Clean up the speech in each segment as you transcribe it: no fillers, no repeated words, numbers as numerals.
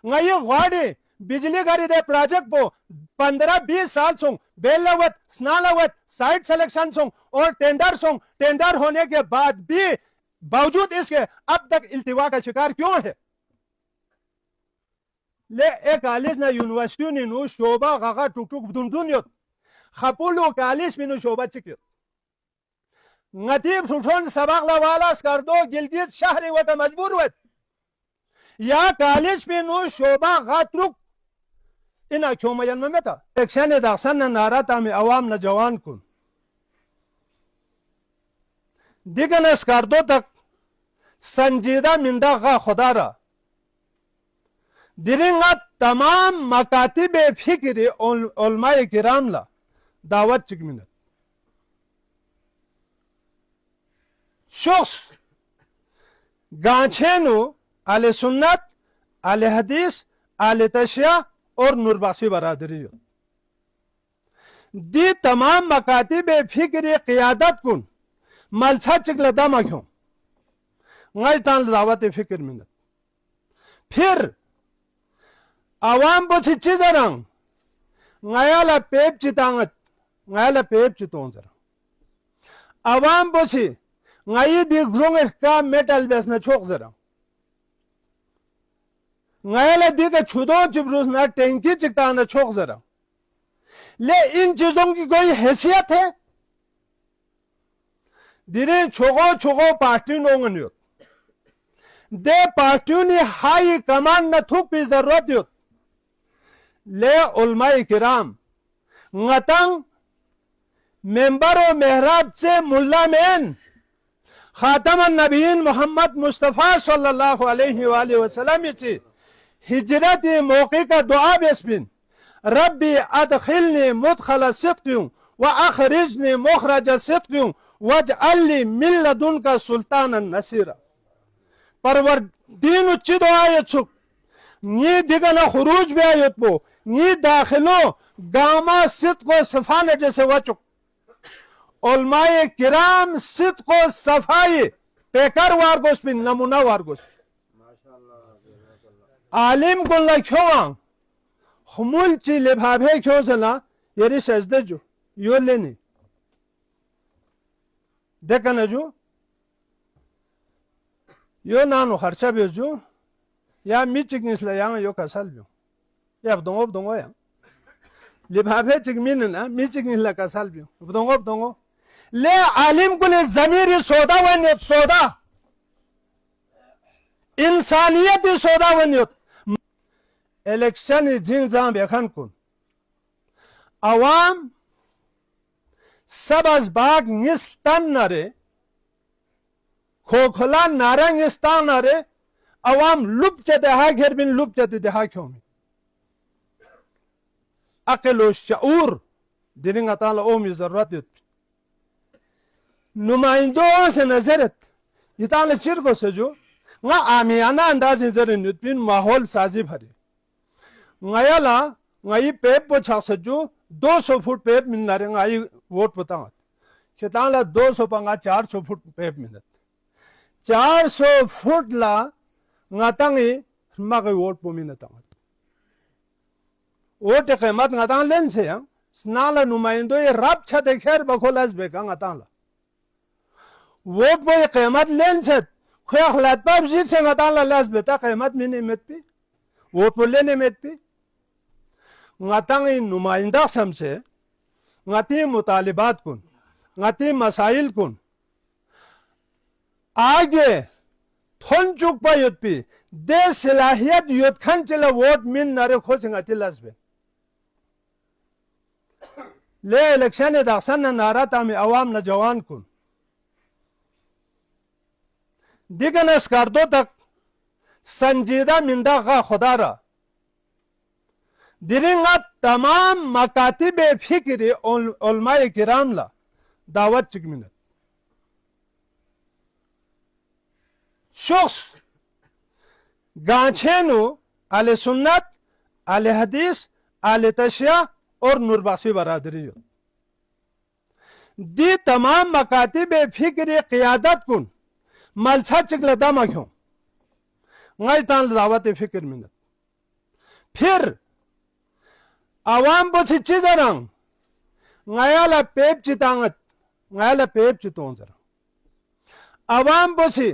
ngayi gwadi बिजली गाड़ी दे project को 15-20 साल सोंग बेलवत स्नालवत साइट सिलेक्शन सोंग और टेंडर सोंग टेंडर होने के बाद भी बावजूद इसके अब तक इल्तिवा का शिकार क्यों है ले एक कॉलेज ना यूनिवर्सिटी ने नु शोभा गागा टुक टुक दुन योत खपुलो कॉलेज में नु शोभा चिकित ngatiब सुठोन सबक लवाला स्कर्दो गिलगित शहरी वत मजबूर वत या कॉलेज में नु शोभा गातरुक ina choma yan mameta election da sanna narata mi awam na jawan kun digana skardo tak sanjida minda ga khudara diringa tamam makatib fikri ulama kiram la dawat chikminat شخص گانچھینو اہل سنت اہل حدیث اہل تشیع اور نورباسی برادری دی تمام مکاتب فکر قیادت کن ملچا چکل داما کیوں ngay tan dawat fikir minat pher awam bo chi zarang ngayala pep chitangat ngayala pep chiton zarang awam bo chi ngayi di grong ka metal besna chok zarang ngayala di ka chudo chibrus na टैंकी चिकता ना chok zarang ले इन चीजों की कोई हैसियत है दिने छोगो छोगो party नोंगन योत दे पार्टियों ने हाई कमान न थुक भी जरूरत योत ले उलमाए किराम ngатang मेंबर और मेहराब से मुल्ला मेन खातम नबीन मोहम्मद मुस्तफ़ा सल्लल्लाहु अलैहि वसल्लम से हिजरत मौके का दुआ बेस्बिन रब्बी अदखिलनी मुदखल सिद्क़ व अखरिजनी मुखरज सिद्क़ वजअलनी मिन लदुनका सुल्तानन नसीरा परवर दीन उच्ची दुआयत सुख नी दिगना खुरूज भी आयत बो नी दाखिलो गामा सिद्क़ व सफाने जैसे वचुक उलमाए किराम सिद्क़ व सफाई पेकर वारगोस बिन नमूना वारगोस आलिम कुल्ला क्यों हमूल ची लिभाभे क्यों सना येरी सजदे जो यो लेने देखा न जो यो नानो खर्चा भी जो या मिचिक निस्ला यहाँ यो कसल भी या बदोंगो या लिभाभे चिकमिन ना मिचिक निस्ला कसल भी बदोंगो ले आलिम कुले ज़मीरी सौदा वन्यत सौदा इंसानियत सौदा वन्यत इलेक्शन जिंग जाम बेखन कुन आवाम सब असबाग निस्तान नरे खोखला नारंग निस्तान नरे आवाम लुप चते हा घेर बिन लुप चते देहा क्यों में अक़ल व शऊर दिनिंग ताला ओम जरूरत नुमाइंदों से नजरत ये ताले चिर को सजो ना आमियाना अंदाज नजर नितबिन माहौल साजी भरे ngayala ngayi pep po chak saju 200 foot पेप मिन नारे ngayi वोट बताओ खेताला 200 पंगा 400 फुट पेप मिनत 400 फुट ला ngatangi मगे वोट पो मिनत वोट के मत ngatanग लेन से स्नाला नुमाइंदो ये रब छते खैर बखोलास बेका ngatanला वोट पो ये कीमत लेन से खोया खलात पाप जीत से ngatanला लास बेता कीमत मिने मत पे वोट पो लेने मत पे ngатang नुमाइंदा समझे ngati मुतालिबात कुन ngati मसाइल कुन आगे थोन चुक पा युद्ध पी दे सलाहियत युद्ध खन चला वोट मिन नारे खोज ngati लसबे ले इलेक्शन दासन न नारा तामी आवाम न जवान कुन दिगन स्कार्दो तक संजीदा मिंदा का खुदारा दिरिंगा तमाम मकातिब फिक्र उलमाए किराम ला दावत चिकमिनत शख्स गांछेनु अहले सुन्नत अहले हदीस अहले तशय्या और नूरबासी बरादरी दी तमाम मकातिब फिक्र क़ियादत कुन मलछा चिकल दामा क्यों ngay tan दावत फिक्र मिनत फिर आवाम बसी चीजरंग ngayala pep chitangat ngayala pep chitonzara आवाम बसी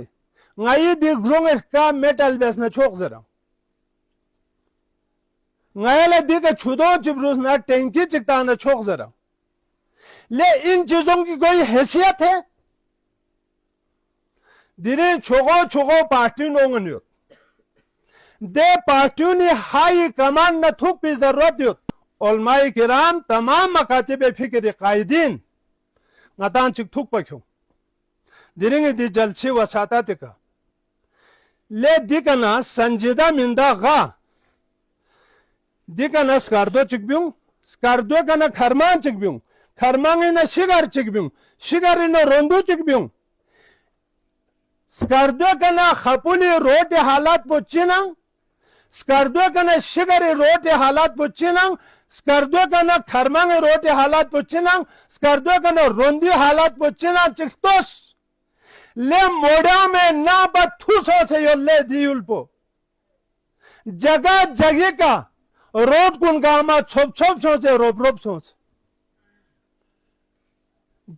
ngayi di grong ka metal besna chok zara ngayala di ka chudo चिब्रूस ना टैंकी चिकता ना छोक जरा ले इन चीजों की कोई हैसियत है दिरे छोगो छोगो पार्टी नोंगन्यो दे पार्टियों ने हाई कमान न थुक भी जरूरत यो उलमाए किराम तमाम मकातिब फिक्र कायदीन ngatan chik thuk pakyo diringi di jalchi wasata tika le dikana sanjida minda ga dikana skardo chikbyung skardo kana kharman chikbyung kharmangi na shigar chikbyung shigari na rondu chikbyung skardo kana khapuli rote halat pochinang skardo kana shigari rote halat pochinang skardo kana kharmangi rote halat pochinang skardo kana rondi halat pochinang chikstos le moda mein na bathuso se yo le diulpo jaga jagi ka road कुन gamma छोप छोप सोचे रोप रोप सोच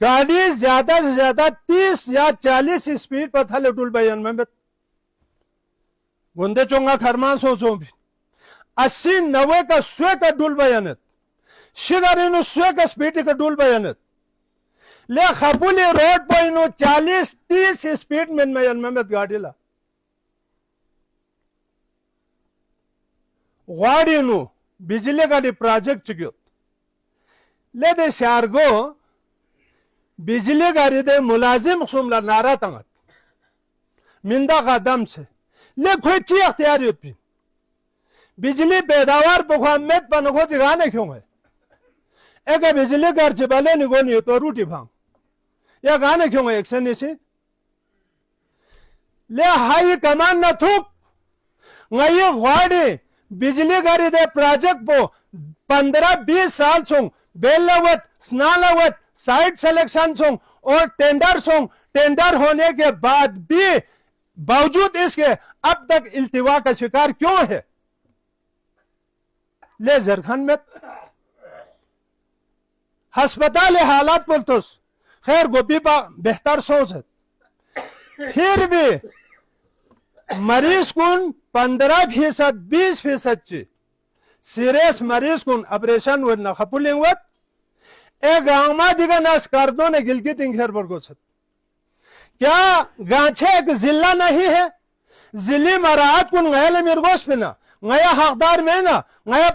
गाड़ी ज्यादा से ज्यादा 30 या 40 speed पर थले टूल बयान में गुंदे चोंगा खरमान सोचो भी 80-90 का स्वे का डुल बयान शिगारिनो स्वे का स्पीड का डुल बयान ले खपुली रोड पर इनो 40-30 स्पीड में गाड़ी ला वाड़ीनु बिजली गाड़ी प्रोजेक्ट चुक्यो ले दे शारगो बिजली गाड़ी दे मुलाजिम सुमला नारा तंगत मिंदा का दम से ले कोई ची अख्तियार युपी बिजली पैदावार बुखामेत पनको जिगाने क्यों है एक बिजली घर चिबाले निगोनी तो रूटी भांग या गाने क्यों है एक से निसी ले हाई कमान न थूक ngayı वाड़ी बिजली गाड़ी दे प्रोजेक्ट को 15-20 साल सोंग बेलवत स्नालवत साइट सिलेक्शन सोंग और टेंडर सोंग टेंडर होने के बाद भी बावजूद इसके अब तक इल्तिवा का शिकार क्यों है ले जरखान में अस्पताल हालात बोलतोस खैर गोपी बेहतर सोच है फिर भी मरीज कुन 15% 20% ची सीरियस मरीज कुन ऑपरेशन वर न खपुलिंगवत ए गांमा दिगा नस करदो ने गिलगित इंखेर बरगोसत क्या गांछे एक जिला नहीं है जिली मराहत कुन गयल मिरगोस पिना गया हकदार में ना गया